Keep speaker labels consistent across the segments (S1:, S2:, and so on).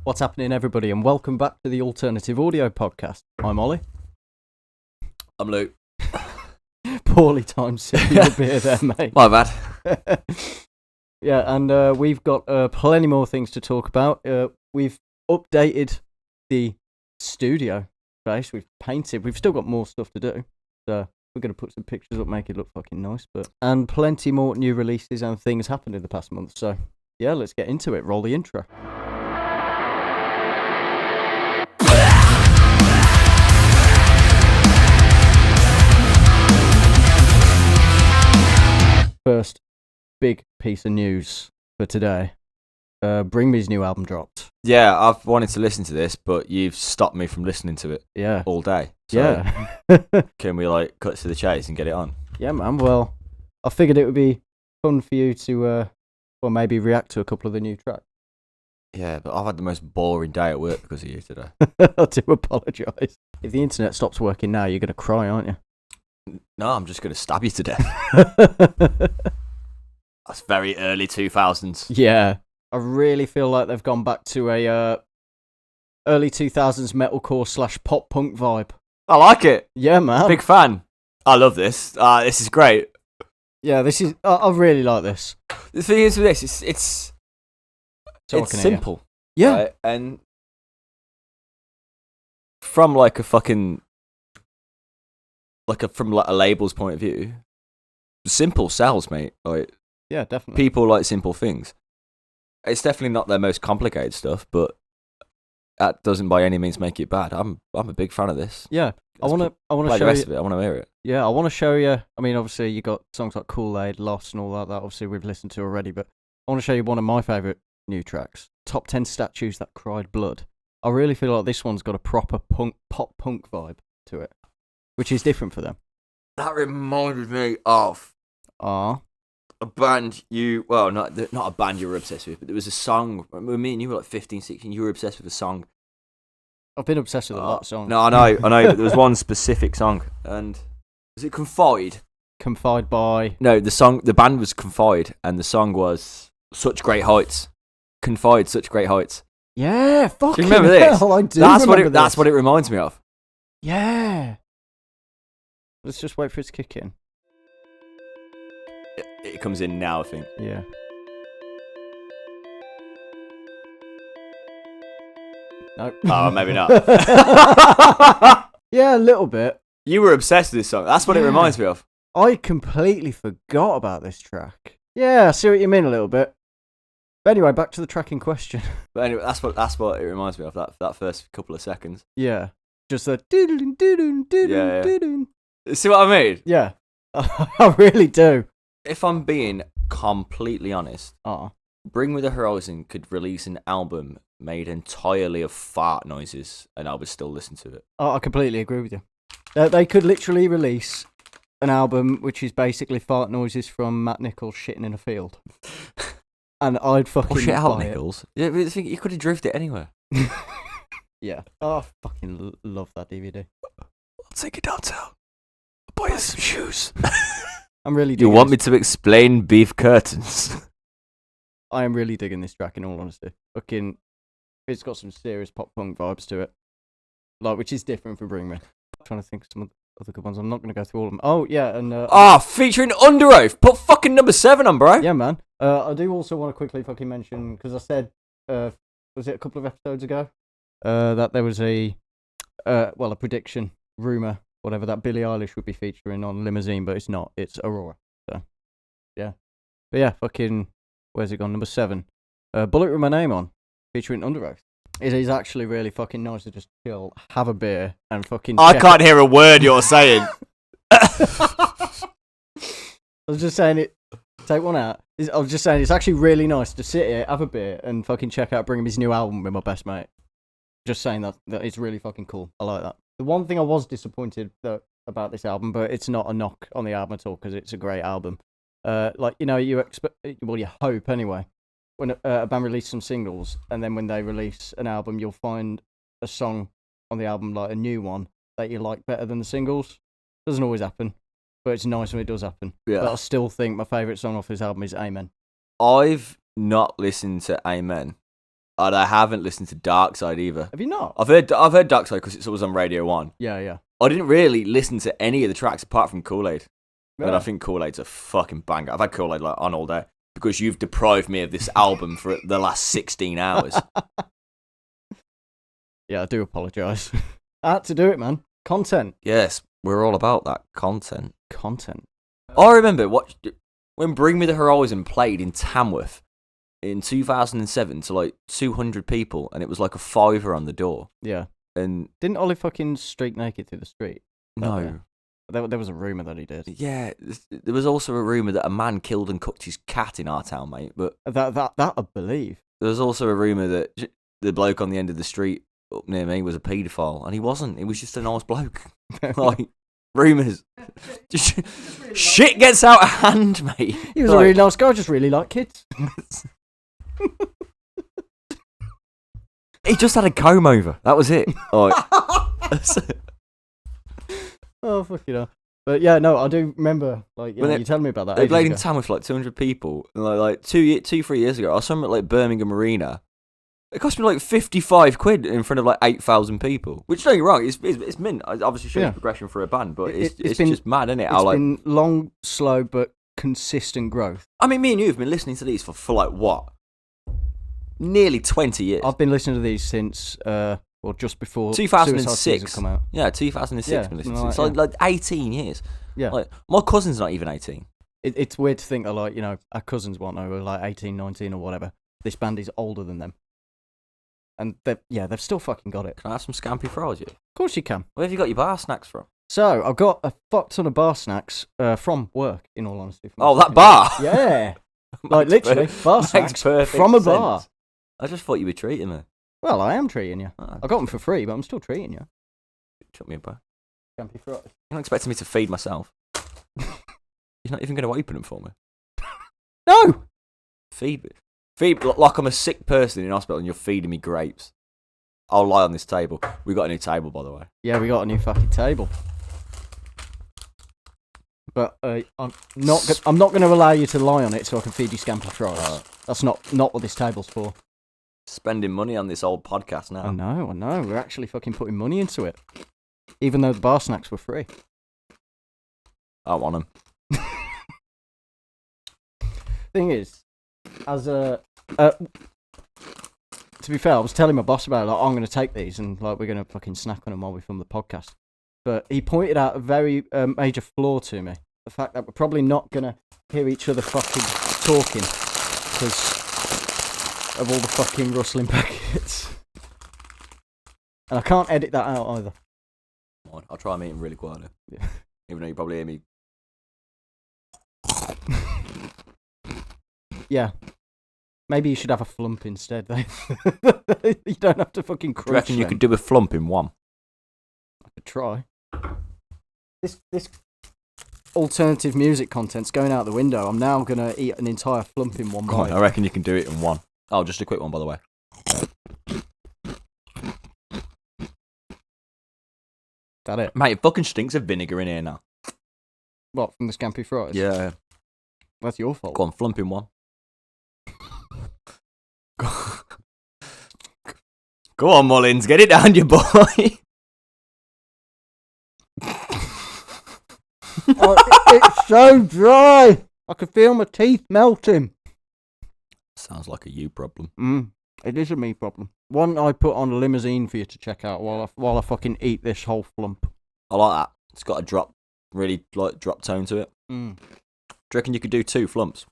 S1: What's happening, everybody, and welcome back to the Alternative Audio Podcast. I'm Ollie.
S2: I'm Luke.
S1: Poorly timed sipping your beer there, mate.
S2: My bad.
S1: Yeah, and we've got plenty more things to talk about. We've updated the studio space. We've painted. We've still got more stuff to do. So we're going to put some pictures up, make it look fucking nice. And plenty more new releases and things happened in the past month. So yeah, let's get into it. Roll the intro. First big piece of news for today. Bring Me's new album dropped.
S2: Yeah, I've wanted to listen to this, but you've stopped me from listening to it.
S1: Yeah.
S2: All day. So
S1: Yeah.
S2: can we cut to the chase and get it on?
S1: Yeah, man. Well, I figured it would be fun for you to, maybe react to a couple of the new tracks.
S2: Yeah, but I've had the most boring day at work because of you today.
S1: I do apologise. If the internet stops working now, you're going to cry, aren't you?
S2: No, I'm just going to stab you to death. That's very early 2000s.
S1: Yeah. I really feel like they've gone back to a early 2000s metalcore / pop punk vibe.
S2: I like it.
S1: Yeah, man.
S2: Big fan. I love this. This is great.
S1: Yeah, this is. I really like this.
S2: The thing is with this, it's simple.
S1: Yeah.
S2: Right? And from like a fucking from a label's point of view, simple sells, mate. Like,
S1: yeah, definitely.
S2: People like simple things. It's definitely not their most complicated stuff, but that doesn't by any means make it bad. I'm a big fan of this.
S1: Yeah, I want to
S2: play
S1: show
S2: the rest
S1: you.
S2: of it. I want to hear it.
S1: Yeah, I want to show you. I mean, obviously you got songs like Kool-Aid, Lost, and all that. That obviously we've listened to already. But I want to show you one of my favourite new tracks. Top 10 Statues That Cried Blood. I really feel like this one's got a proper pop punk vibe to it, which is different for them.
S2: That reminded me of a band not a band you were obsessed with, but there was a song. Me and you were like 15, 16. You were obsessed with a song.
S1: I've been obsessed with a lot of songs.
S2: No, I know, but there was one specific song, and was it Confide?
S1: Confide by...
S2: No, the band was Confide, and the song was Such Great Heights. Confide, Such Great Heights.
S1: Yeah, fucking
S2: do you remember this?
S1: Hell, I do
S2: that's
S1: remember
S2: this. That's what it reminds me of.
S1: Yeah. Let's just wait for it to kick in.
S2: It comes in now, I think.
S1: Yeah. Nope.
S2: Oh, maybe not.
S1: Yeah, a little bit.
S2: You were obsessed with this song. That's what it reminds me of.
S1: I completely forgot about this track. Yeah, I see what you mean a little bit. But anyway, back to the track in question.
S2: But anyway, that's what it reminds me of. That first couple of seconds.
S1: Yeah, just the doodle doodle doodle doodle.
S2: See what I mean?
S1: Yeah, I really do.
S2: If I'm being completely honest, Bring Me the Horizon could release an album made entirely of fart noises, and I would still listen to it.
S1: Oh, I completely agree with you. They could literally release an album which is basically fart noises from Matt Nichols shitting in a field, and I'd fucking
S2: shit out,
S1: buy
S2: Nichols. Yeah, but I think you could have drifted it anywhere.
S1: Yeah. Oh, I fucking love that DVD.
S2: I'll take it downtown. I'll buy you some shoes.
S1: I'm really digging
S2: You want me to explain beef curtains?
S1: I am really digging this track, in all honesty. Fucking, it's got some serious pop punk vibes to it, which is different from Bring Me. I'm trying to think of some other good ones. I'm not going to go through all of them. Oh yeah, and
S2: featuring Under Oath. Put fucking number 7 on, bro.
S1: Yeah, man. I do also want to quickly fucking mention, because I said, was it a couple of episodes ago, that there was a prediction, rumor, whatever, that Billie Eilish would be featuring on Limousine, but it's not. It's Aurora. So, yeah. But yeah, fucking, where's it gone? Number 7. Bullet With My Name On, featuring Under Oath. It is actually really fucking nice to just chill, have a beer, and fucking...
S2: I can't hear a word you're saying.
S1: I was just saying it... Take one out. I was just saying it's actually really nice to sit here, have a beer, and fucking check out Bring Me's new album with my best mate. Just saying that it's really fucking cool. I like that. The one thing I was disappointed about this album, but it's not a knock on the album at all, because it's a great album. You expect... Well, you hope, anyway. When a band releases some singles, and then when they release an album, you'll find a song on the album, like a new one, that you like better than the singles. Doesn't always happen, but it's nice when it does happen.
S2: Yeah.
S1: But I still think my favourite song off this album is Amen.
S2: I've not listened to Amen, And I haven't listened to Dark Side either.
S1: Have you not?
S2: I've heard Dark Side because it's always on Radio 1.
S1: Yeah.
S2: I didn't really listen to any of the tracks apart from Kool-Aid.
S1: Yeah.
S2: But I think Kool-Aid's a fucking banger. I've had Kool-Aid like on all day because you've deprived me of this album for the last 16 hours.
S1: Yeah, I do apologise. I had to do it, man. Content.
S2: Yes, we're all about that content.
S1: Content.
S2: I remember when Bring Me the Horizon played in Tamworth in 2007 to like 200 people, and it was like a $5 on the door.
S1: Yeah.
S2: And
S1: didn't Ollie fucking streak naked through the street?
S2: No.
S1: There was a rumour that he did.
S2: Yeah, there was also a rumour that a man killed and cooked his cat in our town, mate. But
S1: that I believe.
S2: There was also a rumour that the bloke on the end of the street up near me was a paedophile, and he wasn't. He was just a nice bloke. Like, rumours. Shit gets out of hand, mate.
S1: He was a really nice guy, just really liked kids.
S2: He just had a comb over. That was it. Oh,
S1: fuck you know. But yeah, no, I do remember, like, you telling me about that.
S2: They played in town with like 200 people, and like 3 years ago, I saw them at like Birmingham Arena. It cost me like 55 quid in front of like 8,000 people. Which, don't get me wrong, it's mint. I obviously shows progression for a band, but it's just mad, isn't it?
S1: It's been long, slow, but consistent growth.
S2: I mean, me and you have been listening to these for like what? Nearly 20 years.
S1: I've been listening to these since, just before
S2: 2006.
S1: Come out.
S2: Yeah, 2006.
S1: Yeah,
S2: I've been listening to. Like 18 years.
S1: Yeah.
S2: Like, my cousin's not even 18.
S1: It's weird to think that, like, you know, our cousins were like 18, 19 or whatever. This band is older than them. And they've still fucking got it.
S2: Can I have some scampi fries, you?
S1: Of course you can.
S2: Where have you got your bar snacks from?
S1: So, I've got a fuck ton of bar snacks from work, in all honesty.
S2: Oh, that bar?
S1: Yeah. Like, literally, bar snacks from a bar.
S2: I just thought you were treating me.
S1: Well, I am treating you. I got them for free, but I'm still treating you.
S2: Chuck me a bar.
S1: Scampi fries.
S2: You're not expecting me to feed myself. You're not even going to open them for me.
S1: No!
S2: Feed me. Feed like I'm a sick person in hospital and you're feeding me grapes. I'll lie on this table. We got a new table, by the way.
S1: Yeah, we got a new fucking table. But I'm not going to allow you to lie on it so I can feed you scampi fries. That's not what this table's for.
S2: Spending money on this old podcast now.
S1: I know. We're actually fucking putting money into it. Even though the bar snacks were free.
S2: I want them.
S1: Thing is, to be fair, I was telling my boss about it, like, I'm going to take these and like we're going to fucking snack on them while we film the podcast. But he pointed out a very major flaw to me. The fact that we're probably not going to hear each other fucking talking because of all the fucking rustling packets. And I can't edit that out either.
S2: I'll try and eat them really quietly.
S1: Yeah.
S2: Even though you probably hear me.
S1: Yeah. Maybe you should have a flump instead. You don't have to fucking crunch.
S2: Do you reckon you could do a flump in one?
S1: I could try. This alternative music content's going out the window. I'm now going to eat an entire flump in one bite.
S2: I reckon you can do it in one. Oh, just a quick one, by the way.
S1: That it?
S2: Mate, it fucking stinks of vinegar in here now.
S1: What, from the scampi fries?
S2: Yeah.
S1: That's your fault.
S2: Go on, flump in one. Go on, Mullins, get it down, you boy.
S1: It's so dry. I can feel my teeth melting.
S2: Sounds like a you problem.
S1: It is a me problem. One I put on a limousine for you to check out while I fucking eat this whole flump.
S2: I like that. It's got a drop tone to it. Do you reckon you could do 2 flumps?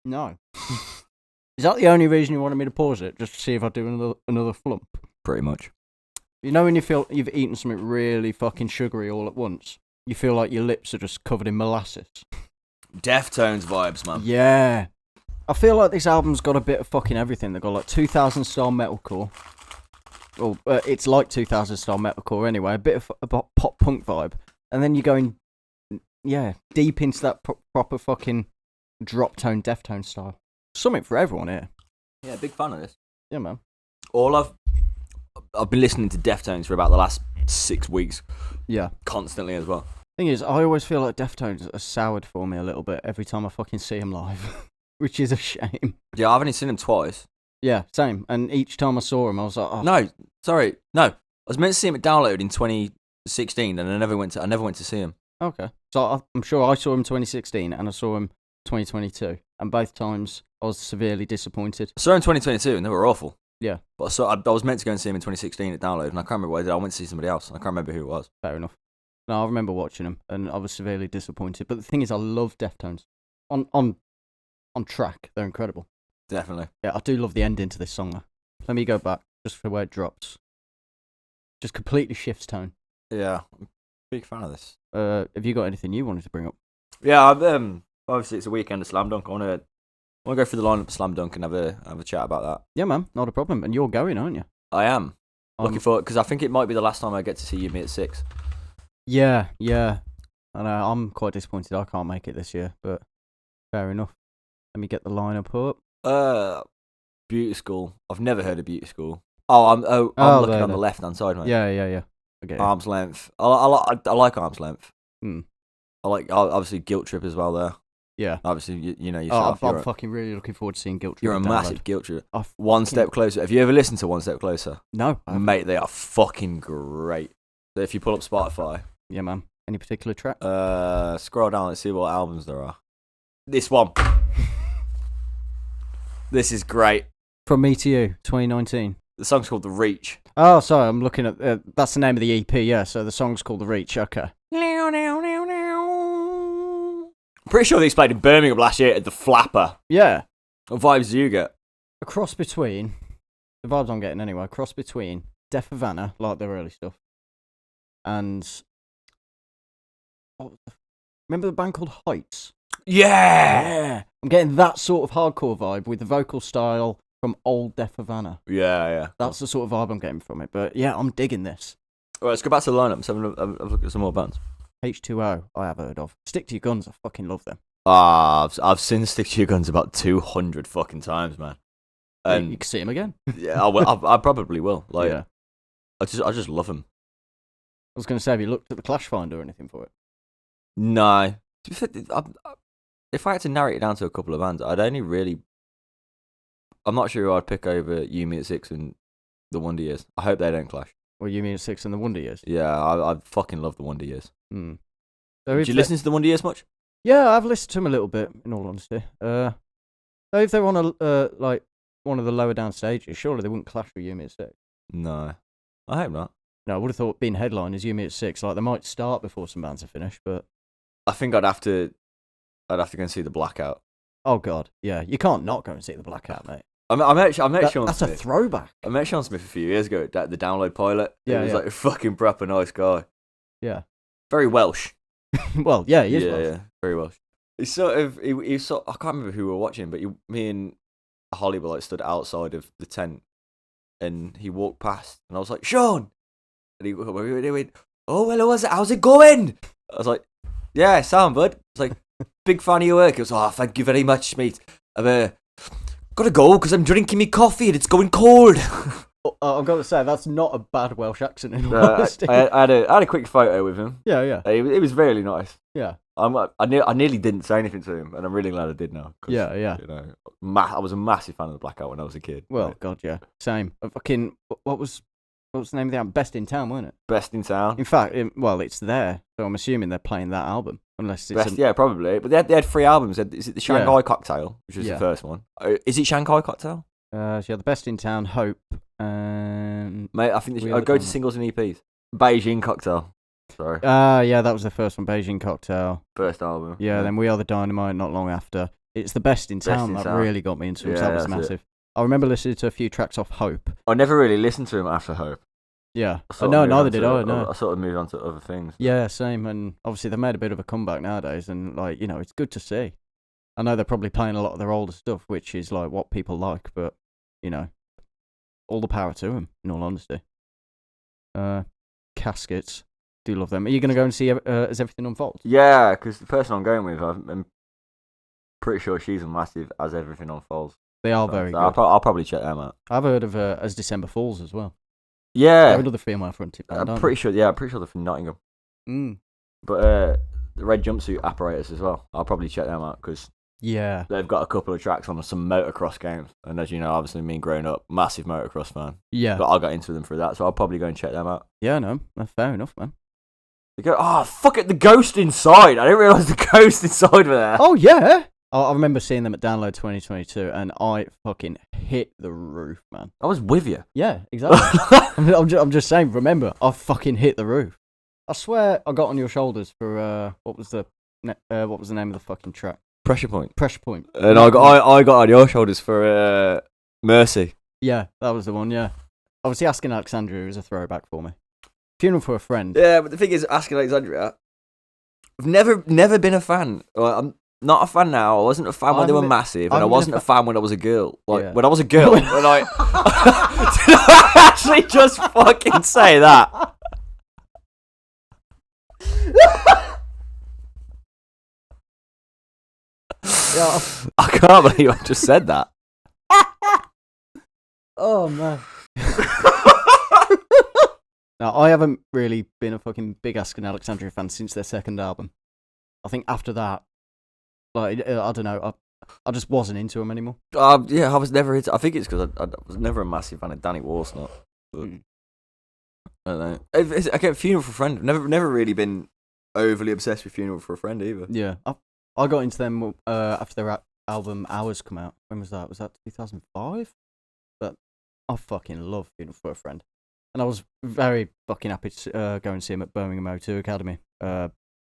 S1: No. Is that the only reason you wanted me to pause it? Just to see if I do another flump?
S2: Pretty much.
S1: You know when you feel you've eaten something really fucking sugary all at once? You feel like your lips are just covered in molasses.
S2: Deftones vibes, man.
S1: Yeah. I feel like this album's got a bit of fucking everything. They've got like 2000 style metalcore. Well, it's like 2000 style metalcore anyway. A bit of a pop punk vibe. And then you're going, deep into that proper fucking drop tone, Deftone style. Something for everyone here.
S2: Yeah, big fan of this.
S1: Yeah, man.
S2: I've been listening to Deftones for about the last 6 weeks.
S1: Yeah.
S2: Constantly as well.
S1: Thing is, I always feel like Deftones are soured for me a little bit every time I fucking see them live. Which is a shame.
S2: Yeah, I've only seen them twice.
S1: Yeah, same. And each time I saw him, I was like, oh.
S2: No, sorry, no. I was meant to see him at Download in 2016, and I never went to see him.
S1: Okay. So I'm sure I saw him 2016, and I saw him 2022, and both times I was severely disappointed.
S2: I saw him 2022, and they were awful.
S1: Yeah.
S2: But I was meant to go and see him in 2016 at Download, and I can't remember what I did. I went to see somebody else, and I can't remember who it was.
S1: Fair enough. No, I remember watching him, and I was severely disappointed. But the thing is, I love Deftones. On track, they're incredible.
S2: Definitely.
S1: Yeah, I do love the ending to this song, though. Let me go back, just for where it drops. Just completely shifts tone.
S2: Yeah, I'm a big fan of this.
S1: Have you got anything you wanted to bring up?
S2: Yeah, obviously it's a weekend of Slam Dunk. I want to go through the lineup of Slam Dunk and have a chat about that.
S1: Yeah, man, not a problem. And you're going, aren't you?
S2: I am. Looking forward, because I think it might be the last time I get to see you at 6.
S1: Yeah. I know, I'm quite disappointed I can't make it this year, but fair enough. Let me get the lineup up.
S2: Beauty School. I've never heard of Beauty School. I'm looking on the left-hand side, mate.
S1: Yeah. Okay.
S2: Arm's Length. I like Arm's Length.
S1: Mm.
S2: I like, obviously, Guilt Trip as well there.
S1: Yeah.
S2: Obviously, you know yourself.
S1: I'm fucking really looking forward to seeing Guilt Trip.
S2: You're a massive Guilt Trip.
S1: Oh,
S2: One Step Closer. Have you ever listened to One Step Closer?
S1: No.
S2: Mate, they are fucking great. So if you pull up Spotify.
S1: Yeah, man. Any particular track?
S2: Scroll down and see what albums there are. This one. This is great.
S1: From Me to You, 2019.
S2: The song's called The Reach.
S1: Oh, sorry, I'm looking at... that's the name of the EP, yeah, so the song's called The Reach, okay.
S2: Pretty sure these played in Birmingham last year at the Flapper.
S1: Yeah.
S2: What vibes do you get?
S1: A cross between... The vibes I'm getting anyway, a cross between Def Havana, like their early stuff, and... Remember the band called Heights?
S2: Yeah!
S1: I'm getting that sort of hardcore vibe with the vocal style from old Def Havana.
S2: Yeah.
S1: That's the sort of vibe I'm getting from it. But yeah, I'm digging this.
S2: All right, let's go back to the lineup. I've looked at some more bands.
S1: H2O, I have heard of. Stick to Your Guns, I fucking love them.
S2: I've seen Stick to Your Guns about 200 fucking times, man. And
S1: you can see them again.
S2: Yeah, I probably will. Like,
S1: yeah.
S2: I just love them.
S1: I was going to say, have you looked at the Clash Finder or anything for it?
S2: No. If I had to narrow it down to a couple of bands, I'd only really... I'm not sure who I'd pick over You, Me at 6 and The Wonder Years. I hope they don't clash.
S1: Well, You, Me at 6 and The Wonder Years?
S2: Yeah, I fucking love The Wonder Years.
S1: Mm.
S2: So did you listen to The Wonder Years much?
S1: Yeah, I've listened to them a little bit, in all honesty. So if they're on like one of the lower down stages, surely they wouldn't clash with You, Me at 6.
S2: No. I hope not.
S1: No, I would have thought being headline is You, Me at 6. Like, they might start before some bands are finished, but...
S2: I think I'd have to go and see the Blackout.
S1: Oh God, yeah, you can't not go and see the Blackout, mate.
S2: I met Sean Smith.
S1: That's a throwback.
S2: I met Sean Smith a few years ago at the Download pilot.
S1: Yeah,
S2: he was
S1: yeah.
S2: like a fucking proper nice guy.
S1: Yeah.
S2: Very Welsh.
S1: Well, yeah, he is Welsh.
S2: Yeah, very Welsh. He's sort of, I can't remember who we were watching, but me and Holly were like stood outside of the tent, and he walked past, and I was like, Sean! And he went, oh, hello, how's it going? I was like, yeah, sound, bud. It's like, big fan of your work. He was, oh, thank you very much, mate. I've got to go because I'm drinking me coffee and it's going cold.
S1: I've got to say, that's not a bad Welsh accent in all honesty.
S2: I had a quick photo with him.
S1: Yeah.
S2: It was really nice.
S1: Yeah.
S2: I nearly didn't say anything to him, and I'm really glad I did now.
S1: Yeah.
S2: You know, I was a massive fan of the Blackout when I was a kid.
S1: Well,
S2: right?
S1: God, yeah. Same. Fucking, what was the name of the album? Best in Town, wasn't it?
S2: Best in Town.
S1: In fact, it's there, so I'm assuming they're playing that album. Unless it's
S2: yeah, probably. But they had 3 albums. Is it the Shanghai Cocktail, which was the first one? Is it Shanghai Cocktail?
S1: So yeah, the Best in Town, Hope, and...
S2: Mate, I think I'd go to singles and EPs. Beijing Cocktail. Sorry.
S1: Yeah, that was the first one, Beijing Cocktail.
S2: First album.
S1: Yeah, then We Are the Dynamite not long after. It's the Best in Town that really got me into him, so that was massive. I remember listening to a few tracks off Hope.
S2: I never really listened to him after Hope.
S1: Yeah. No, neither did I. No.
S2: I sort of moved on to other things.
S1: Yeah, same. And obviously they made a bit of a comeback nowadays, and like, you know, it's good to see. I know they're probably playing a lot of their older stuff, which is like what people like, but you know, all the power to them. In all honesty. Caskets, do love them. Are you going to go and see As Everything Unfolds?
S2: Yeah, because the person I'm going with, I'm pretty sure she's a massive As Everything Unfolds.
S1: They are very good.
S2: I'll probably check them out.
S1: I've heard of As December Falls as well.
S2: Yeah,
S1: they're another female fronted band.
S2: I'm pretty sure. Yeah, I'm pretty sure they're from Nottingham.
S1: Mm.
S2: But the Red Jumpsuit Apparatus as well. I'll probably check them out because
S1: Yeah.
S2: They've got a couple of tracks on some motocross games, and as you know, obviously, me growing up, massive motocross fan.
S1: Yeah.
S2: But I got into them through that, so I'll probably go and check them out.
S1: Yeah, no, that's fair enough, man.
S2: They go, oh fuck it, the ghost inside. I didn't realise the ghost inside were there.
S1: Oh yeah. I remember seeing them at Download 2022, and I fucking hit the roof, man.
S2: I was with you.
S1: Yeah, exactly. I'm just saying. Remember, I fucking hit the roof. I swear, I got on your shoulders for what was the name of the fucking track?
S2: Pressure Point.
S1: Pressure Point.
S2: And I got on your shoulders for Mercy.
S1: Yeah, that was the one. Yeah. Obviously, Asking Alexandria is a throwback for me. Funeral for a Friend.
S2: Yeah, but the thing is, Asking Alexandria, I've never been a fan. I'm not a fan now. I wasn't a fan when they were massive, and I wasn't a fan when I was a girl. Like when I was a girl, when I did I actually just fucking say that?
S1: Yeah.
S2: I can't believe I just said that.
S1: Oh man. No, I haven't really been a fucking big Asking Alexandria fan since their second album. I think after that, like I don't know, I just wasn't into them anymore.
S2: Yeah, I was never into. I think it's because I was never a massive fan of Danny Warsnott. But I don't know. I get Funeral for a Friend. Never really been overly obsessed with Funeral for a Friend either.
S1: Yeah, I got into them after their album Hours come out. When was that? Was that 2005? But I fucking love Funeral for a Friend. And I was very fucking happy to go and see him at Birmingham O2 Academy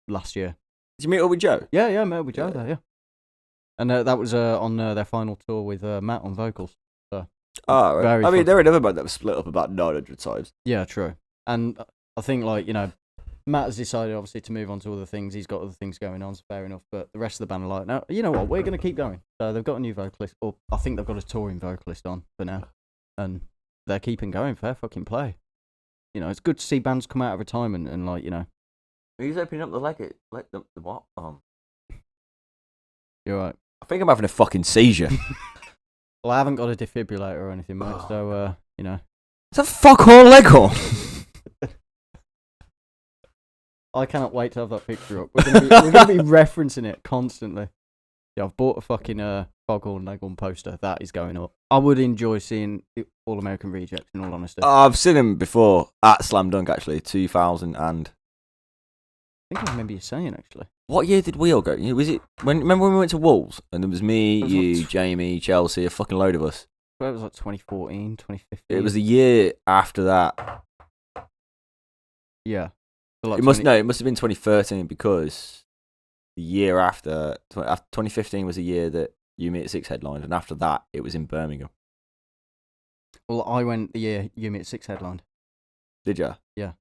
S1: last year.
S2: Did you meet up with Joe?
S1: Yeah, I met up with Joe there, yeah. And that was on their final tour with Matt on vocals. So,
S2: right. I mean, they're another band that was split up about 900 times.
S1: Yeah, true. And I think, like, you know, Matt has decided, obviously, to move on to other things. He's got other things going on, so fair enough. But the rest of the band are like, no, you know what, we're going to keep going. So they've got a new vocalist, or I think they've got a touring vocalist on for now. And they're keeping going. Fair fucking play. You know, it's good to see bands come out of retirement and, like, you know.
S2: He's opening up the the what?
S1: You're right.
S2: I think I'm having a fucking seizure.
S1: Well, I haven't got a defibrillator or anything, mate, so, you know.
S2: It's a fuck all Leghorn.
S1: I cannot wait to have that picture up. We're gonna be referencing it constantly. Yeah, I've bought a fucking Foghorn Leghorn poster. That is going up. I would enjoy seeing All American Rejects, in all honesty.
S2: I've seen him before at Slam Dunk, actually, 2000 and...
S1: I think I remember you saying, actually.
S2: What year did we all go? Was it remember when we went to Wolves and there was me, you, Jamie, Chelsea, a fucking load of us?
S1: Well, it was like 2014, 2015.
S2: It was the year after that.
S1: Yeah. So like
S2: it must have been 2013 because the year after 2015 was the year that You Meet at Six headlined, and after that it was in Birmingham.
S1: Well, I went the year You Meet at Six headlined.
S2: Did you?
S1: Yeah.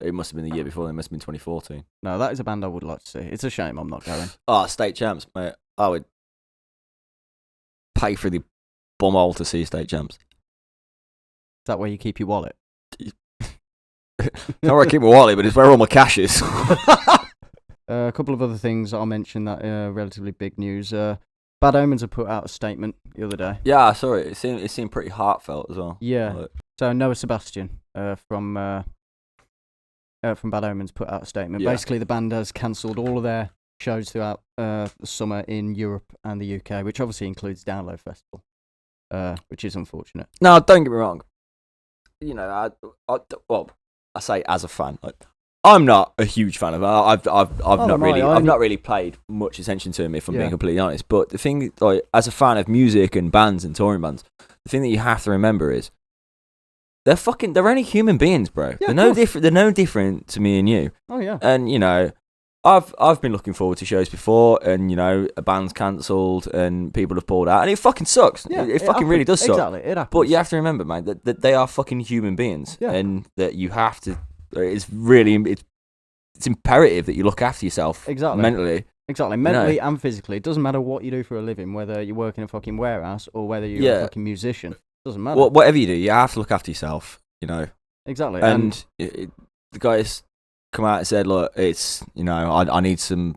S2: It must have been the year before. It must have been 2014.
S1: No, that is a band I would like to see. It's a shame I'm not going.
S2: Oh, State Champs, mate. I would pay for the bumhole to see State Champs.
S1: Is that where you keep your wallet?
S2: Not where I keep my wallet, but it's where all my cash is.
S1: A couple of other things I'll mention that relatively big news. Bad Omens have put out a statement the other day.
S2: Yeah, I saw it. It seemed pretty heartfelt as well.
S1: Yeah. So Noah Sebastian from Bad Omens put out a statement. Yeah. Basically, the band has cancelled all of their shows throughout the summer in Europe and the UK, which obviously includes Download Festival, which is unfortunate.
S2: No, don't get me wrong. You know, I say as a fan, like, I'm not a huge fan of it. I've not really paid much attention to him, if I'm being completely honest. But the thing, like, as a fan of music and bands and touring bands, the thing that you have to remember is they're only human beings, bro.
S1: Yeah,
S2: they're no different to me and you.
S1: Oh yeah.
S2: And you know, I've been looking forward to shows before, and you know, a band's cancelled and people have pulled out, and it fucking sucks. Yeah, it fucking really does suck.
S1: Exactly, it happens.
S2: But you have to remember, man, that they are fucking human beings, and that you have to. It's imperative that you look after yourself.
S1: Exactly.
S2: Mentally.
S1: Exactly, mentally and physically. It doesn't matter what you do for a living, whether you work in a fucking warehouse or whether you're a fucking musician. It doesn't matter.
S2: Whatever you do, you have to look after yourself. You know.
S1: Exactly.
S2: And the guys come out and said, look, it's, you know, I need some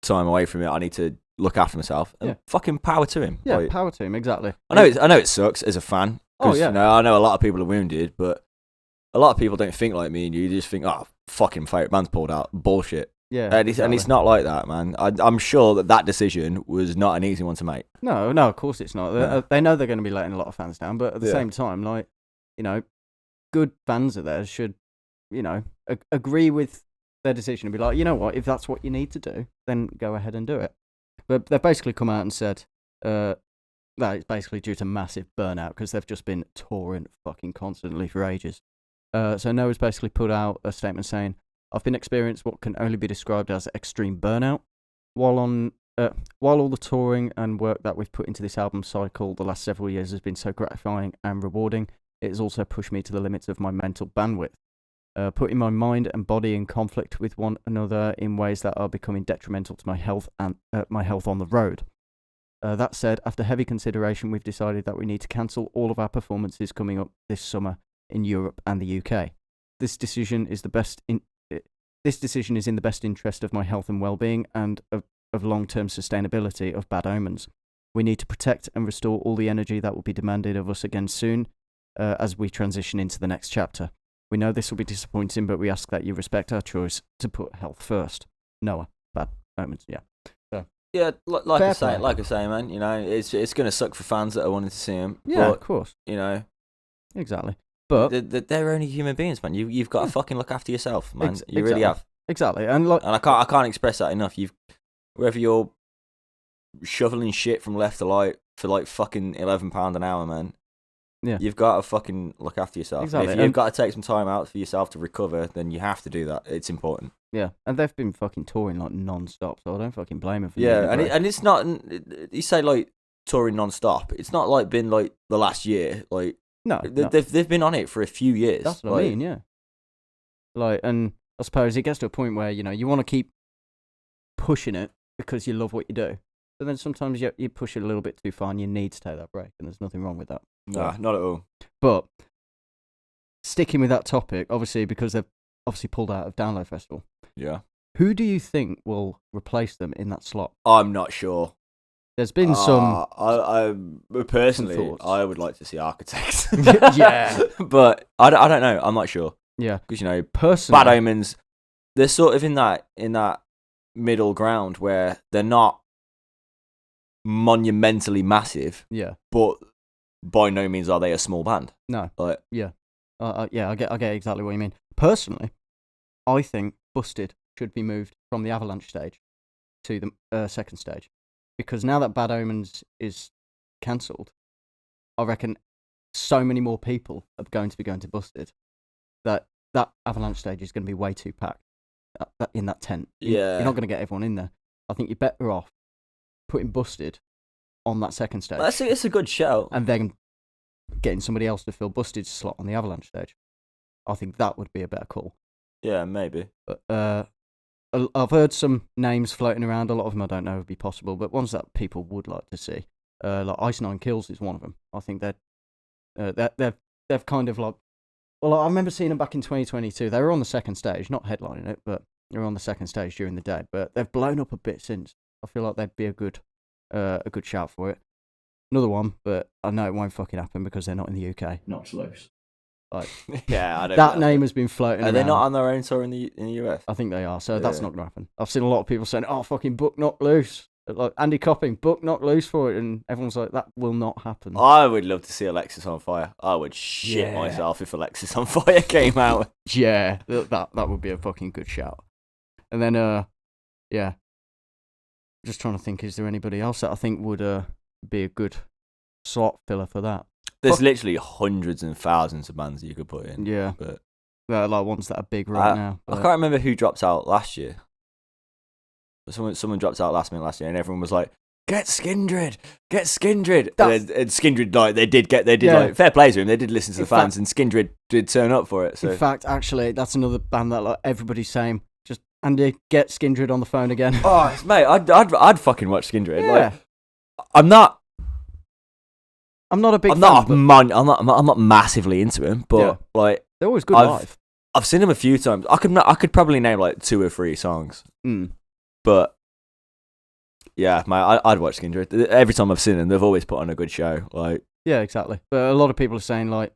S2: time away from it. I need to look after myself. And fucking power to him.
S1: Yeah, power to him, exactly.
S2: I know it sucks as a fan. You know, I know a lot of people are wounded, but a lot of people don't think like me and you. They just think, oh, fucking favourite band's pulled out. Bullshit.
S1: Yeah,
S2: and
S1: exactly.
S2: it's not like that, man. I'm sure that decision was not an easy one to make.
S1: No, of course it's not.
S2: No.
S1: They know they're going to be letting a lot of fans down, but at the same time, like, you know, good fans of theirs should, you know, agree with their decision and be like, you know what, if that's what you need to do, then go ahead and do it. But they've basically come out and said that it's basically due to massive burnout because they've just been touring fucking constantly for ages. So Noah's basically put out a statement saying, I've been experienced what can only be described as extreme burnout. While all the touring and work that we've put into this album cycle the last several years has been so gratifying and rewarding, it has also pushed me to the limits of my mental bandwidth, putting my mind and body in conflict with one another in ways that are becoming detrimental to my health and my health on the road. That said, after heavy consideration, we've decided that we need to cancel all of our performances coming up this summer in Europe and the UK. This decision is in the best interest of my health and well-being and of long-term sustainability of Bad Omens. We need to protect and restore all the energy that will be demanded of us again soon as we transition into the next chapter. We know this will be disappointing, but we ask that you respect our choice to put health first. Noah, Bad Omens, yeah. So,
S2: yeah, like I say, man, you know, it's going to suck for fans that are wanting to see him.
S1: Yeah,
S2: but,
S1: of course.
S2: You know.
S1: Exactly. But
S2: they're only human beings, man. You've got to fucking look after yourself, man. You really have.
S1: Exactly. And
S2: I can't express that enough. Whether you're shoveling shit from left to right for like fucking £11 an hour, man.
S1: Yeah.
S2: You've got to fucking look after yourself.
S1: Exactly.
S2: If you've got to take some time out for yourself to recover, then you have to do that. It's important.
S1: Yeah, and they've been fucking touring like non-stop, so I don't fucking blame them for
S2: and it's not. You say like touring non-stop. It's not like been like the last year. Like
S1: no,
S2: they've been on it for a few years.
S1: That's what I mean. Yeah. Like, and I suppose it gets to a point where you know you want to keep pushing it because you love what you do, but then sometimes you push it a little bit too far and you need to take that break, and there's nothing wrong with that.
S2: Nah, not at all.
S1: But sticking with that topic, obviously, because they've obviously pulled out of Download Festival.
S2: Yeah.
S1: Who do you think will replace them in that slot?
S2: I'm not sure.
S1: There's been some.
S2: I personally, I would like to see Architects.
S1: Yeah.
S2: But I don't know. I'm not sure.
S1: Yeah.
S2: Because, you know,
S1: personally,
S2: Bad Omens, they're sort of in that middle ground where they're not monumentally massive.
S1: Yeah.
S2: But by no means are they a small band.
S1: No.
S2: Like,
S1: yeah. Yeah, I get exactly what you mean. Personally, I think Busted should be moved from the Avalanche stage to the second stage. Because now that Bad Omens is cancelled, I reckon so many more people are going to be going to Busted that Avalanche stage is going to be way too packed in that tent.
S2: Yeah.
S1: You're not going to get everyone in there. I think you're better off putting Busted on that second stage.
S2: It's a good show.
S1: And then getting somebody else to fill Busted's slot on the Avalanche stage. I think that would be a better call.
S2: Yeah, maybe.
S1: But I've heard some names floating around. A lot of them I don't know would be possible, but ones that people would like to see. Like Ice Nine Kills is one of them. I think they've kind of like. Well, I remember seeing them back in 2022. They were on the second stage, not headlining it, but they were on the second stage during the day. But they've blown up a bit since. I feel like they'd be a good shout for it. Another one, but I know it won't fucking happen because they're not in the UK. Knocked Loose. Like,
S2: yeah, I don't
S1: that
S2: know.
S1: name has been floating around.
S2: Are they not on their own tour in the US?
S1: I think they are, so that's not going to happen. I've seen a lot of people saying, oh, fucking book Knocked Loose. Like Andy Copping, book Knocked Loose for it, and everyone's like, that will not happen.
S2: I would love to see Alexis on Fire. I would shit myself if Alexis on Fire came out.
S1: Yeah, that would be a fucking good shout. And then, yeah. Just trying to think, is there anybody else that I think would be a good slot filler for that?
S2: There's literally hundreds and thousands of bands that you could put in.
S1: Yeah.
S2: But
S1: they're like ones that are big right now.
S2: I can't remember who dropped out last year. Someone dropped out last year, and everyone was like, "Get Skindred, get Skindred." And Skindred, like they did like fair play to him. They did listen to the fans, and Skindred did turn up for it. So.
S1: In fact, actually, that's another band that like everybody's saying, just Andy, get Skindred on the phone again.
S2: Oh, mate, I'd fucking watch Skindred.
S1: Yeah.
S2: Like, I'm not a big. I'm not massively into him, but like
S1: they're always good live.
S2: I've seen him a few times. I could probably name like 2 or 3 songs. But yeah, mate, I'd watch Skindred. Every time I've seen them, they've always put on a good show. Like
S1: yeah, exactly. But a lot of people are saying like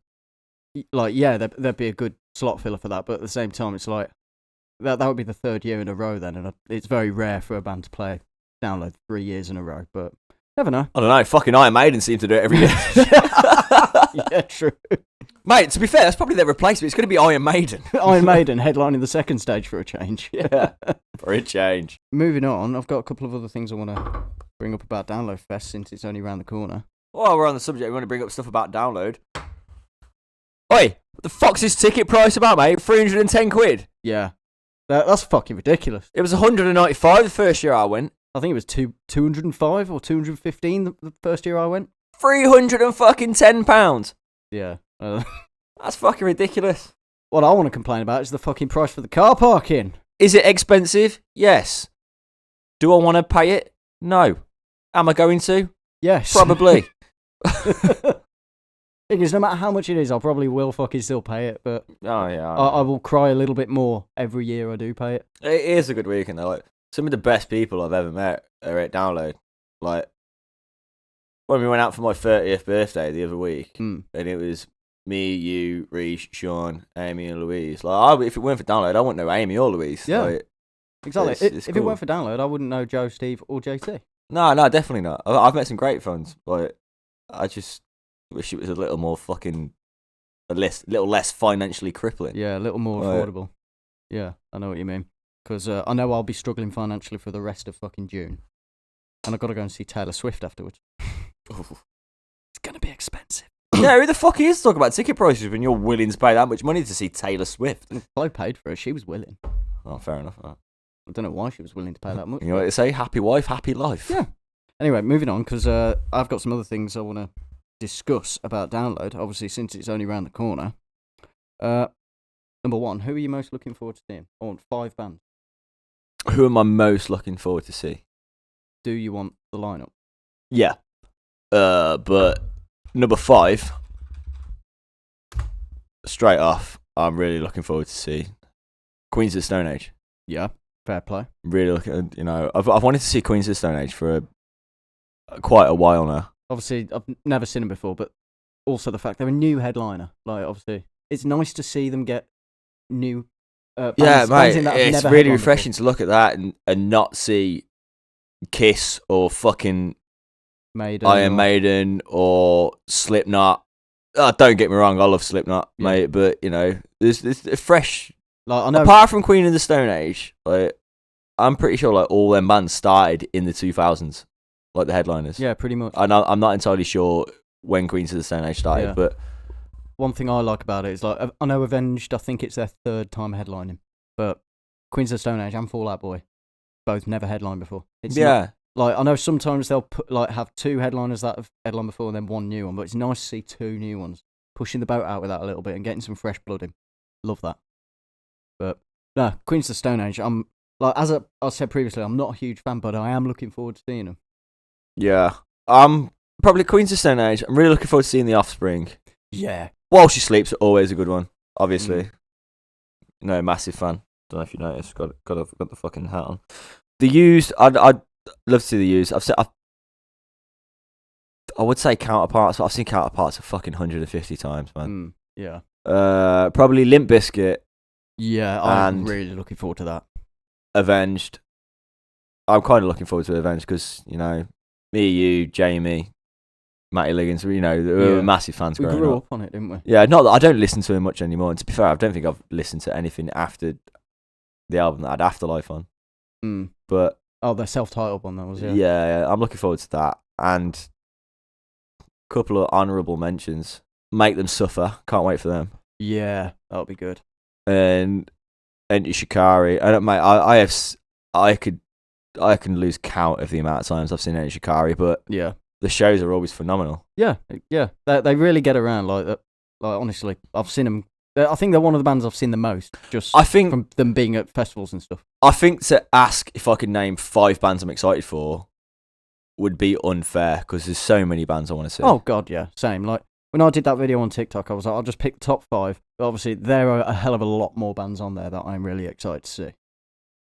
S1: yeah, there'd be a good slot filler for that. But at the same time, it's like that would be the third year in a row then, and it's very rare for a band to play Download 3 years in a row, but never know.
S2: I don't know. Fucking Iron Maiden seem to do it every year.
S1: Yeah, true.
S2: Mate, to be fair, that's probably their replacement. It's going to be Iron Maiden.
S1: Iron Maiden headlining the second stage for a change.
S2: Yeah, for a change.
S1: Moving on, I've got a couple of other things I want to bring up about Download Fest since it's only around the corner.
S2: While we're on the subject, we want to bring up stuff about Download. Oi, what the fuck's this ticket price about, mate? 310 quid.
S1: Yeah, that's fucking ridiculous.
S2: It was 195 the first year I went.
S1: I think it was 205 or 215 the first year I went.
S2: £310.
S1: Yeah.
S2: That's fucking ridiculous.
S1: What I want to complain about is the fucking price for the car parking.
S2: Is it expensive? Yes. Do I want to pay it? No. Am I going to?
S1: Yes.
S2: Probably.
S1: Because no matter how much it is, I probably will fucking still pay it, but
S2: Oh yeah.
S1: I will cry a little bit more every year I do pay it.
S2: It is a good weekend though. Like, some of the best people I've ever met are at Download. Like, when we went out for my 30th birthday the other week, and it was me, you, Reece, Sean, Amy, and Louise. Like, if it weren't for Download, I wouldn't know Amy or Louise.
S1: Yeah,
S2: like,
S1: exactly.
S2: It's
S1: if
S2: cool.
S1: it weren't for Download, I wouldn't know Joe, Steve, or JT.
S2: No, definitely not. I've met some great friends, but I just wish it was a little more fucking, little less financially crippling.
S1: Yeah, a little more affordable. Yeah, I know what you mean. Because I know I'll be struggling financially for the rest of fucking June. And I've got to go and see Taylor Swift afterwards. It's going to be expensive.
S2: Yeah, who the fuck is to talk about ticket prices when you're willing to pay that much money to see Taylor Swift?
S1: Flo paid for it. She was willing.
S2: Oh, fair enough.
S1: I don't know why she was willing to pay that much.
S2: You know what they say? Happy wife, happy life.
S1: Yeah. Anyway, moving on, because I've got some other things I want to discuss about Download, obviously, since it's only around the corner. Number one, who are you most looking forward to seeing? I want 5 bands.
S2: Who am I most looking forward to see?
S1: Do you want the lineup?
S2: Yeah. But number 5, straight off, I'm really looking forward to see Queens of the Stone Age.
S1: Yeah, fair play.
S2: Really looking, I've wanted to see Queens of the Stone Age for quite a while now.
S1: Obviously, I've never seen them before, but also the fact they're a new headliner. Like, obviously, it's nice to see them get new.
S2: Bands, mate, it's really refreshing
S1: before.
S2: to look at that and not see Kiss or fucking Iron Maiden or Slipknot. Don't get me wrong, I love Slipknot, mate, but there's a fresh.
S1: Like, I know.
S2: Apart from Queen of the Stone Age, like, I'm pretty sure like all them bands started in the 2000s, like the headliners.
S1: Yeah, pretty much.
S2: I'm not entirely sure when Queens of the Stone Age started, but
S1: one thing I like about it is, like, I know Avenged, I think it's their 3rd time headlining, but Queens of the Stone Age and Fall Out Boy both never headlined before. It's not, like, I know sometimes they'll have 2 headliners that have headlined before and then 1 new one, but it's nice to see 2 new ones, pushing the boat out with that a little bit and getting some fresh blood in. Love that. But no, Queens of the Stone Age, I'm like, as I said previously, I'm not a huge fan, but I am looking forward to seeing them. Yeah.
S2: Probably Queens of the Stone Age. I'm really looking forward to seeing The Offspring.
S1: Yeah.
S2: While She Sleeps, always a good one, obviously. Massive fan. Don't know if you noticed. Got the fucking hat on. The Used, I'd love to see The Used. I would say Counterparts, but I've seen Counterparts a fucking 150 times, man.
S1: Yeah.
S2: Probably Limp Bizkit.
S1: Yeah, I'm really looking forward to that.
S2: Avenged. I'm kind of looking forward to Avenged because, me, you, Jamie, Matty Liggins, we were massive fans growing up.
S1: We grew up on it, didn't we?
S2: Yeah, not that I don't listen to him much anymore. And to be fair, I don't think I've listened to anything after the album that had Afterlife on. But
S1: their self-titled one, that was,
S2: yeah, I'm looking forward to that. And a couple of honourable mentions. Make Them Suffer. Can't wait for them.
S1: Yeah, that'll be good.
S2: And Enter Shikari. And mate, I can lose count of the amount of times I've seen Enter Shikari, but
S1: yeah,
S2: the shows are always phenomenal.
S1: Yeah. They really get around like that. Like, honestly, I've seen them. I think they're one of the bands I've seen the most. From them being at festivals and stuff.
S2: I think to ask if I could name 5 bands I'm excited for would be unfair because there's so many bands I want to see.
S1: Oh god, yeah, same. Like when I did that video on TikTok, I was like, I'll just pick the top 5. But obviously, there are a hell of a lot more bands on there that I'm really excited to see.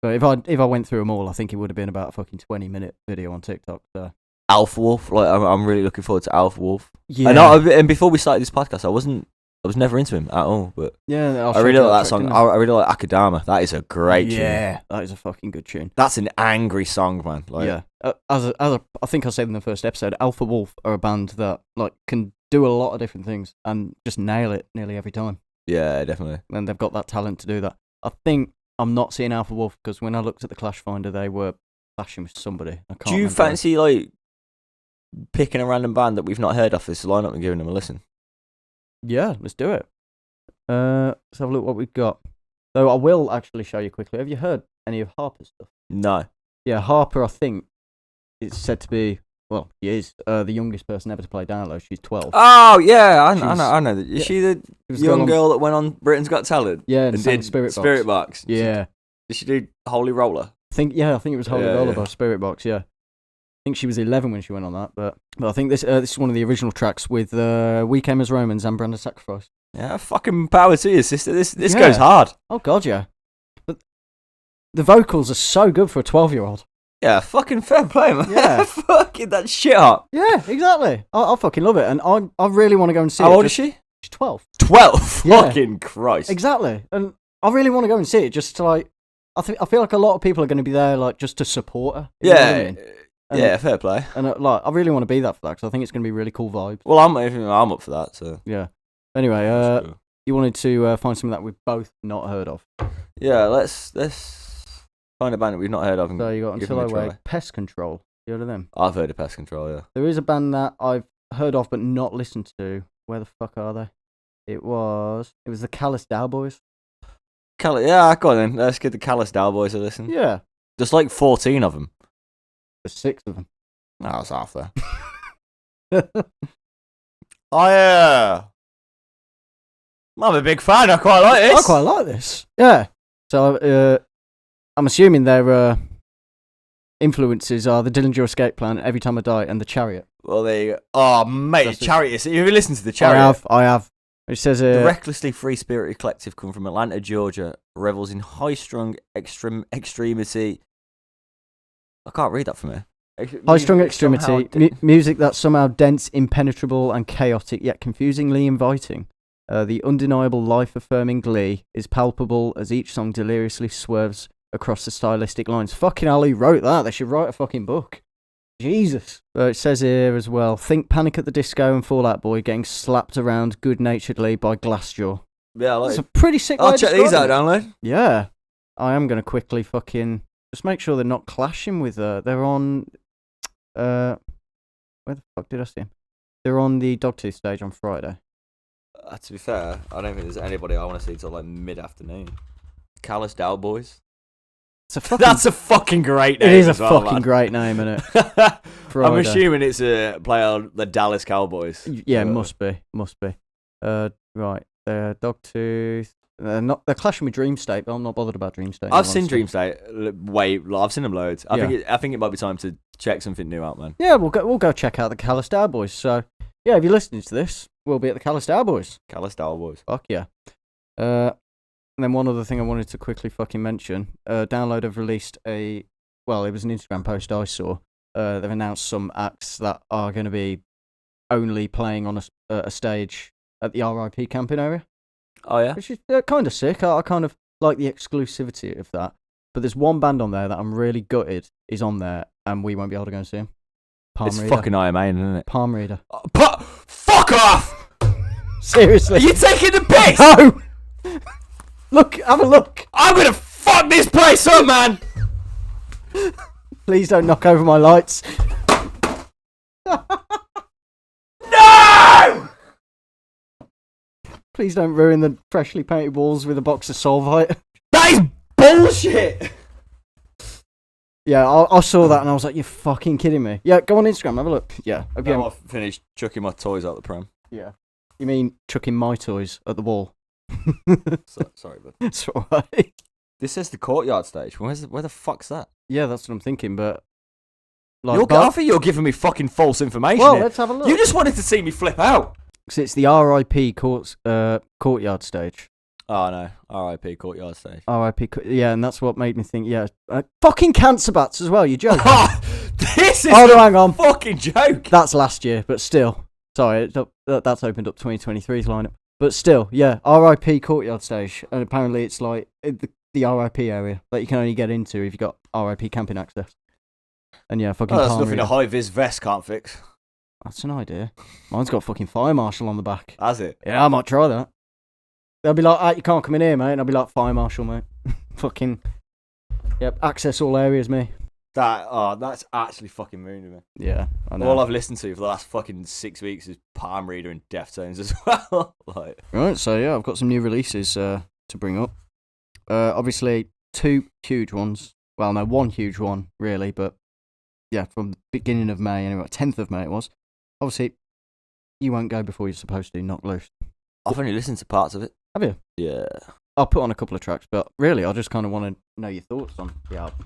S1: But if I went through them all, I think it would have been about a fucking 20-minute video on TikTok. So.
S2: Alpha Wolf, like I'm really looking forward to Alpha Wolf.
S1: Yeah.
S2: And before we started this podcast, I wasn't I was never into him at all. But
S1: Yeah,
S2: I really like that song. I really like Akadama. That is a great tune.
S1: Yeah, that is a fucking good tune.
S2: That's an angry song, man. Like,
S1: yeah, I think I said in the first episode, Alpha Wolf are a band that like can do a lot of different things and just nail it nearly every time.
S2: Yeah, definitely.
S1: And they've got that talent to do that. I think I'm not seeing Alpha Wolf because when I looked at the Clash Finder, they were clashing with somebody. I can't.
S2: Do you fancy like picking a random band that we've not heard of this lineup and giving them a listen?
S1: Yeah, let's do it. Let's have a look what we've got. So I will actually show you quickly. Have you heard any of Harper's stuff?
S2: No.
S1: Yeah, Harper, I think, it's said to be, well, she is the youngest person ever to play down low. She's 12.
S2: Oh, yeah, I know. Is she the young girl that went on Britain's Got Talent?
S1: Yeah,
S2: and did Spirit Box.
S1: Yeah.
S2: Did she do Holy Roller?
S1: I think it was Holy Roller by Spirit Box, yeah. I think she was 11 when she went on that, but I think this is one of the original tracks with We Came as Romans and Brand of Sacrifice.
S2: Yeah, fucking power to you, sister. This goes hard.
S1: Oh, God, yeah. But the vocals are so good for a 12-year-old.
S2: Yeah, fucking fair play, man.
S1: Yeah.
S2: Fucking that shit up.
S1: Yeah, exactly. I fucking love it, and I really want to go and see it.
S2: How old is she?
S1: She's 12.
S2: 12?
S1: Yeah.
S2: Fucking Christ.
S1: Exactly. And I really want to go and see it just to, like, I feel like a lot of people are going to be there, like, just to support her. You know what I mean?
S2: Yeah, fair play.
S1: And, like, I really want to be that for that, because I think it's going to be really cool vibes.
S2: Well, I'm up for that, so.
S1: Yeah. Anyway, you wanted to find something that we've both not heard of.
S2: Yeah, let's find a band that we've not heard of. And
S1: so you got Until I
S2: Wake,
S1: Wake, Pest Control. You heard of them?
S2: I've heard of Pest Control, yeah.
S1: There is a band that I've heard of but not listened to. Where the fuck are they? It was the Callous Cowboys.
S2: Yeah, go on then. Let's give the Callous Cowboys a listen.
S1: Yeah.
S2: There's like 14 of them.
S1: There's 6 of them.
S2: No, that's half there. I'm a big fan. I quite like this.
S1: I quite like this. Yeah. So I'm assuming their influences are the Dillinger Escape Plan, Every Time I Die, and The Chariot.
S2: Well, oh, mate, Chariot. Have you listened to The Chariot?
S1: I have. It says
S2: the recklessly free-spirited collective come from Atlanta, Georgia, revels in high-strung extremity. I can't read that from here.
S1: High-strung extremity, music that's somehow dense, impenetrable, and chaotic, yet confusingly inviting. The undeniable life-affirming glee is palpable as each song deliriously swerves across the stylistic lines. Fucking hell, who wrote that? They should write a fucking book. Jesus. It says here as well, think Panic at the Disco and Fall Out Boy getting slapped around good-naturedly by Glassjaw.
S2: Yeah, I like
S1: It's a pretty sick way
S2: I'll
S1: to
S2: check
S1: describe
S2: these out,
S1: it.
S2: download.
S1: Yeah. I am going to quickly fucking just make sure they're not clashing with they're on where the fuck did I see them? They're on the Dogtooth stage on Friday.
S2: To be fair, I don't think there's anybody I want to see till like mid-afternoon. Callous Cowboys. That's a fucking great name.
S1: It is a fucking great name, isn't it?
S2: I'm assuming it's a play on the Dallas Cowboys.
S1: Yeah, must be. Right, they're Dogtooth. They're clashing with Dream State, but I'm not bothered about Dream State.
S2: I've seen Dream State. I've seen them loads. I think it might be time to check something new out, man.
S1: Yeah, we'll go check out the Callous Cowboys. So yeah, if you're listening to this, we'll be at the Callous Cowboys.
S2: Callous Cowboys.
S1: Fuck yeah. And then one other thing I wanted to quickly fucking mention. Download have released it was an Instagram post I saw. They've announced some acts that are going to be only playing on a stage at the RIP camping area.
S2: Oh, yeah?
S1: Which is kind of sick. I kind of like the exclusivity of that. But there's one band on there that I'm really gutted is on there, and we won't be able to go and see him. Palm
S2: Reader.
S1: Reader.
S2: Fucking Iron Maiden, isn't it?
S1: Palm Reader.
S2: Fuck off!
S1: Seriously.
S2: Are you taking the piss?
S1: No! Look, have a look.
S2: I'm gonna fuck this place up, man!
S1: Please don't knock over my lights.
S2: No!
S1: Please don't ruin the freshly painted walls with a box of Solvite.
S2: That is bullshit!
S1: Yeah, I saw that and I was like, you're fucking kidding me. Yeah, go on Instagram, have a look. Yeah. Okay.
S2: Now I've finished chucking my toys out the pram.
S1: Yeah. You mean chucking my toys at the wall?
S2: Sorry, bud.
S1: It's alright.
S2: This says the Courtyard stage. Where the fuck's that?
S1: Yeah, that's what I'm thinking, but...
S2: I think you're giving me fucking false information
S1: Well,
S2: here.
S1: let's have a look.
S2: You just wanted to see me flip out.
S1: Because it's the RIP Courtyard stage.
S2: Oh, no. RIP Courtyard stage.
S1: Yeah, and that's what made me think, yeah. Fucking cancer bats as well, you joke.
S2: This is
S1: hang on.
S2: Fucking joke.
S1: That's last year, but still. Sorry, that's opened up 2023's lineup. But still, yeah, RIP Courtyard stage, and apparently it's like the RIP area that you can only get into if you got RIP camping access. And yeah, fucking.
S2: Oh, that's
S1: palm
S2: nothing
S1: reader.
S2: a high vis vest can't fix.
S1: That's an idea. Mine's got fucking fire marshal on the back.
S2: Has it?
S1: Yeah, I might try that. They'll be like, you can't come in here, mate. And I'll be like, fire marshal, mate. Fucking. Yep, access all areas, me.
S2: That's actually fucking moving me.
S1: Yeah, I know.
S2: All I've listened to for the last fucking 6 weeks is Palm Reader and Deftones as well. Like,
S1: right, so yeah, I've got some new releases to bring up. Obviously, 2 huge ones. Well, no, 1 huge one, really, but yeah, from the beginning of May, anyway, 10th of May it was. Obviously, You Won't Go Before You're Supposed to, Knock Loose.
S2: I've only listened to parts of it.
S1: Have you?
S2: Yeah.
S1: I'll put on a couple of tracks, but really, I just kind of want to know your thoughts on the album.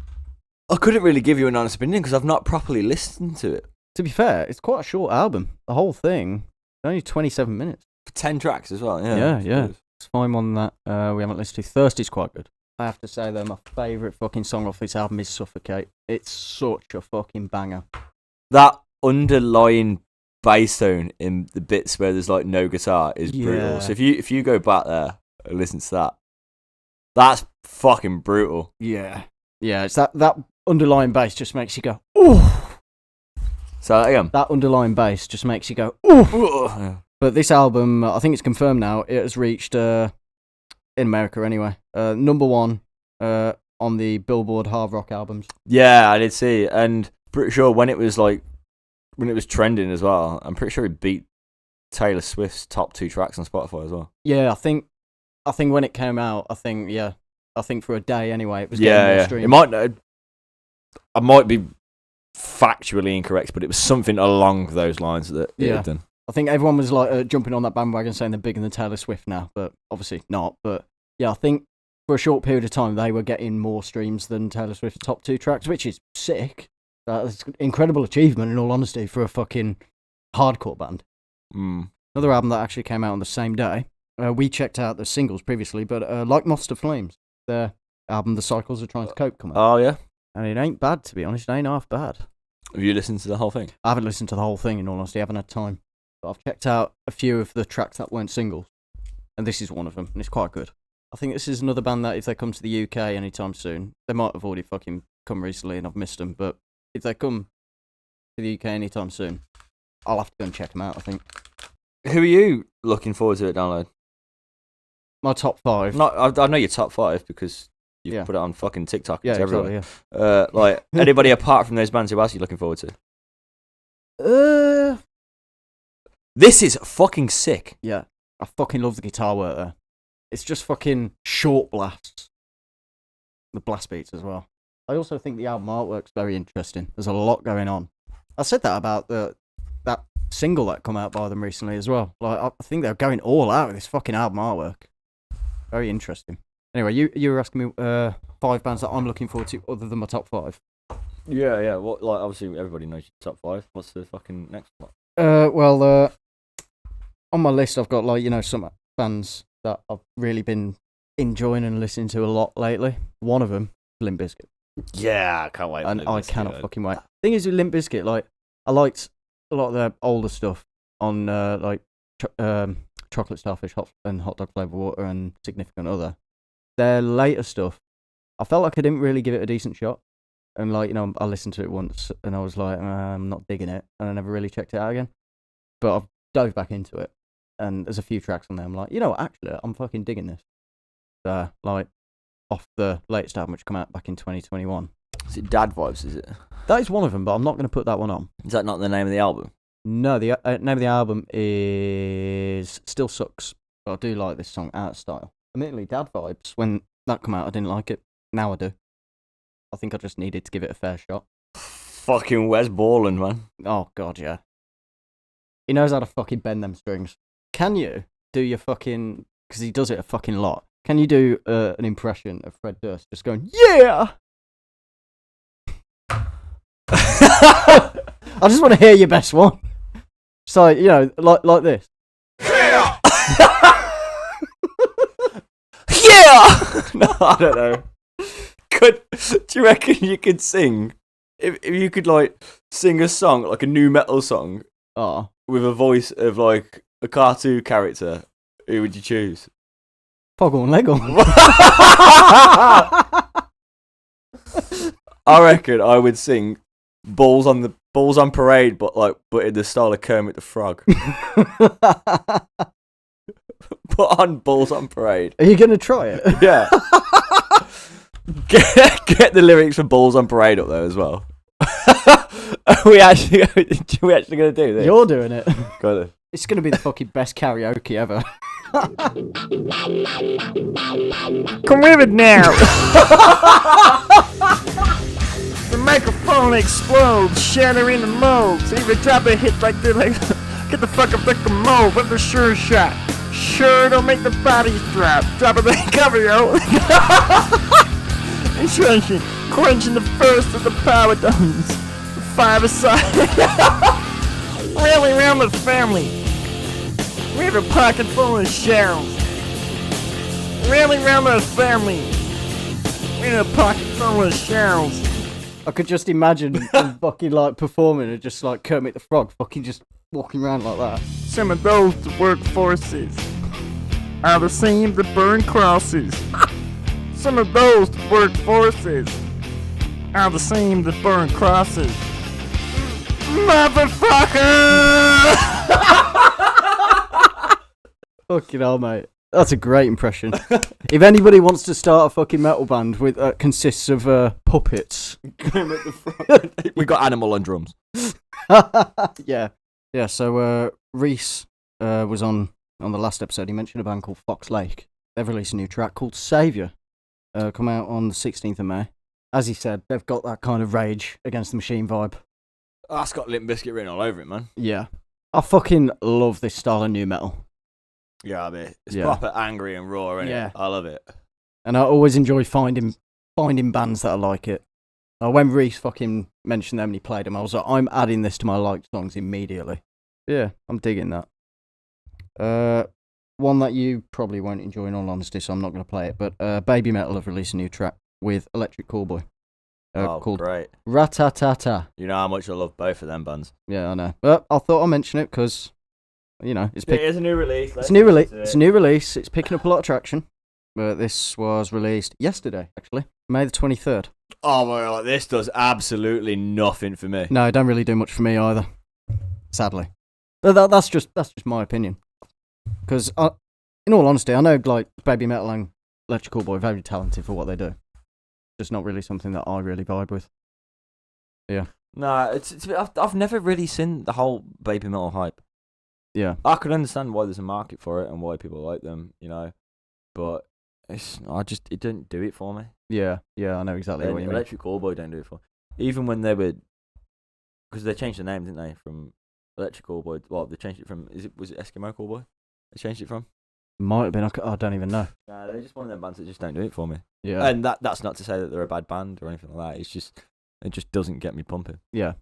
S2: I couldn't really give you an honest opinion because I've not properly listened to it.
S1: To be fair, it's quite a short album. The whole thing, only 27 minutes.
S2: For 10 tracks as well, yeah.
S1: Yeah. It's fine on that. We haven't listened to. Thirsty's quite good. I have to say, though, my favourite fucking song off this album is Suffocate. It's such a fucking banger.
S2: That underlying bass tone in the bits where there's like no guitar is brutal. So if you go back there and listen to that, that's fucking brutal.
S1: Yeah. Yeah, it's that underlying bass just makes you go, ooh.
S2: So again,
S1: that underlying bass just makes you go, ooh.
S2: Yeah.
S1: But this album, I think it's confirmed now, it has reached, in America anyway, number 1 on the Billboard hard rock albums.
S2: Yeah, I did see, and pretty sure when it was trending as well, I'm pretty sure it beat Taylor Swift's top 2 tracks on Spotify as well.
S1: Yeah, I think when it came out, I think for a day anyway, it was getting more streams.
S2: It might. I might be factually incorrect, but it was something along those lines that it had done.
S1: I think everyone was like jumping on that bandwagon saying they're bigger than Taylor Swift now, but obviously not. But yeah, I think for a short period of time they were getting more streams than Taylor Swift's top 2 tracks, which is sick. That's an incredible achievement, in all honesty, for a fucking hardcore band. Another album that actually came out on the same day. We checked out the singles previously, but like Moths to Flames, their album The Cycles Are Trying to Cope come out.
S2: Oh yeah,
S1: and it ain't bad, to be honest. It ain't half bad.
S2: Have you listened to the whole thing?
S1: I haven't listened to the whole thing, in all honesty. I haven't had time. But I've checked out a few of the tracks that weren't singles, and this is one of them, and it's quite good. I think this is another band that if they come to the UK anytime soon, they might have already fucking come recently and I've missed them, but if they come to the UK anytime soon, I'll have to go and check them out, I think.
S2: Who are you looking forward to at Download?
S1: My top 5.
S2: I know your top 5 because you've put it on fucking TikTok.
S1: Yeah,
S2: it's everywhere.
S1: exactly, yeah.
S2: Like, anybody apart from those bands, who else are you looking forward to? This is fucking sick.
S1: Yeah, I fucking love the guitar work there. It's just fucking short blasts. The blast beats as well. I also think the album artwork's very interesting. There's a lot going on. I said that about that single that come out by them recently as well. Like, I think they're going all out with this fucking album artwork. Very interesting. Anyway, you were asking me 5 bands that I'm looking forward to other than my top 5.
S2: Yeah. What? Like, obviously, everybody knows your top 5. What's the fucking next one?
S1: On my list, I've got some bands that I've really been enjoying and listening to a lot lately. One of them, Limp Bizkit.
S2: Yeah, I can't wait.
S1: And I cannot fucking wait. Thing is with Limp Bizkit, like, I liked a lot of their older stuff on Chocolate Starfish and Hot Dog Flavor Water and Significant Other. Their later stuff, I felt like I didn't really give it a decent shot. And I listened to it once and I was like, I'm not digging it, and I never really checked it out again. But I've dove back into it, and there's a few tracks on there I'm like, actually, I'm fucking digging this. Off the latest album which came out back in 2021.
S2: Is it Dad Vibes, is it?
S1: That is one of them, but I'm not going to put that one on.
S2: Is that not the name of the album?
S1: No, the name of the album is Still Sucks, but I do like this song, Out of Style. Admittedly, Dad Vibes, when that came out, I didn't like it. Now I do. I think I just needed to give it a fair shot.
S2: Fucking Wes Borland, man.
S1: Oh, God, yeah. He knows how to fucking bend them strings. Can you do your fucking... Because he does it a fucking lot. Can you do an impression of Fred Durst just going, yeah? I just want to hear your best one. So, like this.
S2: Yeah! Yeah! No, I don't know. Do you reckon you could sing? If you could, sing a song, like a new metal song, with a voice of, a cartoon character Who would you choose?
S1: Poggle and Leggle.
S2: I reckon I would sing Balls on Parade, but in the style of Kermit the Frog. Put on Balls on Parade.
S1: Are you gonna try it?
S2: Yeah. Get the lyrics for Balls on Parade up there as well. Are we actually gonna do this?
S1: You're doing it.
S2: Got it.
S1: It's gonna be the fucking best karaoke ever.
S3: Come with it now. The microphone explodes, shattering the molds. Even drop a hit like this, like get the fuck up the commode with the sure shot. Sure don't make the bodies drop. Drop it like cover, yo. Instruction, quenching the first of the power domes. Five aside. Rally around the family. We have a pocket full of shells. Rally around the family. We have a pocket full of shells.
S1: I could just imagine them fucking like performing and just like Kermit the Frog fucking just walking around like that.
S3: Some of those workforces are the same that burn crosses. Some of those workforces are the same that burn crosses. Motherfucker!
S1: Fucking hell, mate. That's a great impression. If anybody wants to start a fucking metal band with consists of puppets,
S2: We got Animal on drums.
S1: yeah. So Reese was on the last episode. He mentioned a band called Fox Lake. They've released a new track called Saviour. Come out on the 16th of May. As he said, they've got that kind of Rage Against the Machine vibe.
S2: Oh, that's got Limp Bizkit written all over it, man.
S1: Yeah. I fucking love this style of new metal.
S2: Yeah, I mean, it's proper angry and raw, isn't it? I love it.
S1: And I always enjoy finding bands that are like it. When Reese fucking mentioned them and he played them, I was like, I'm adding this to my liked songs immediately. Yeah, I'm digging that. One that you probably won't enjoy in all honesty, so I'm not going to play it, but Babymetal have released a new track with Electric Callboy. Called
S2: great.
S1: RATATATA.
S2: You know how much I love both of them bands.
S1: Yeah, I know. But I thought I'd mention it because, you know,
S2: it is a new release.
S1: It's a new release. It's a new release. It's picking up a lot of traction. But this was released yesterday, actually, May the 23rd.
S2: Oh my god, this does absolutely nothing for me.
S1: No, it don't really do much for me either. Sadly, but that's just my opinion. Because, in all honesty, I know like Babymetal and Electric Callboy are very talented for what they do. Just not really something that I really vibe with. Yeah.
S2: Nah, I've never really seen the whole Babymetal hype.
S1: Yeah.
S2: I can understand why there's a market for it and why people like them, you know, but it didn't do it for me.
S1: Yeah, I know exactly what you mean.
S2: Electric Callboy don't do it for me. Even when they were, because they changed the name, didn't they, from Electric Callboy? Well, they changed it from, was it Eskimo Callboy? They changed it from?
S1: Might have been. I don't even know.
S2: Nah, they're just one of them bands that just don't do it for me.
S1: Yeah.
S2: And that's not to say that they're a bad band or anything like that. It's just, it just doesn't get me pumping.
S1: Yeah.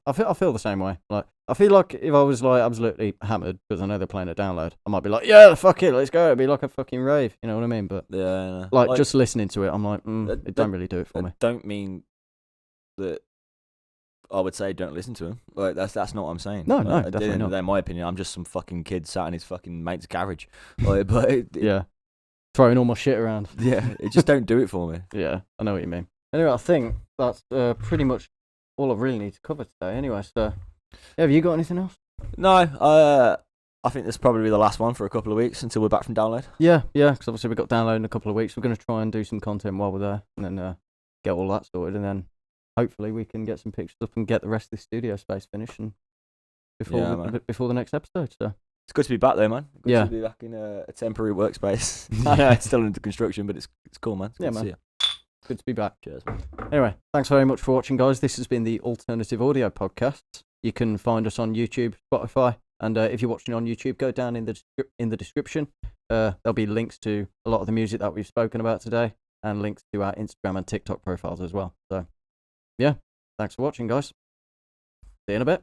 S1: I feel the same way. Like, I feel like if I was like absolutely hammered because I know they're playing a download, I might be like, yeah, fuck it, let's go. It'd be like a fucking rave. You know what I mean? But
S2: yeah,
S1: like just listening to it, I'm like, it don't really do it for me.
S2: Don't mean that I would say don't listen to him. Like that's not what I'm saying.
S1: No, definitely not.
S2: In my opinion, I'm just some fucking kid sat in his fucking mate's garage. Like, but
S1: yeah, throwing all my shit around.
S2: Yeah, it just don't do it for me.
S1: Yeah, I know what you mean. Anyway, I think that's pretty much all I really need to cover today. Anyway, so have you got anything else?
S2: No, I think this will probably be the last one for a couple of weeks until we're back from download.
S1: Yeah, because obviously we've got download in a couple of weeks. We're going to try and do some content while we're there, and then get all that sorted, and then hopefully we can get some pictures up and get the rest of the studio space finished and before the next episode. So
S2: it's good to be back though, man. Good to be back in a temporary workspace. I know it's still under construction, but it's cool, man. It's good to see you.
S1: Good to be back.
S2: Cheers, man.
S1: Anyway, thanks very much for watching, guys. This has been the Alternative Audio Podcast. You can find us on YouTube, Spotify, and if you're watching on YouTube, go down in the description. There'll be links to a lot of the music that we've spoken about today, and links to our Instagram and TikTok profiles as well. So, yeah, thanks for watching, guys. See you in a bit.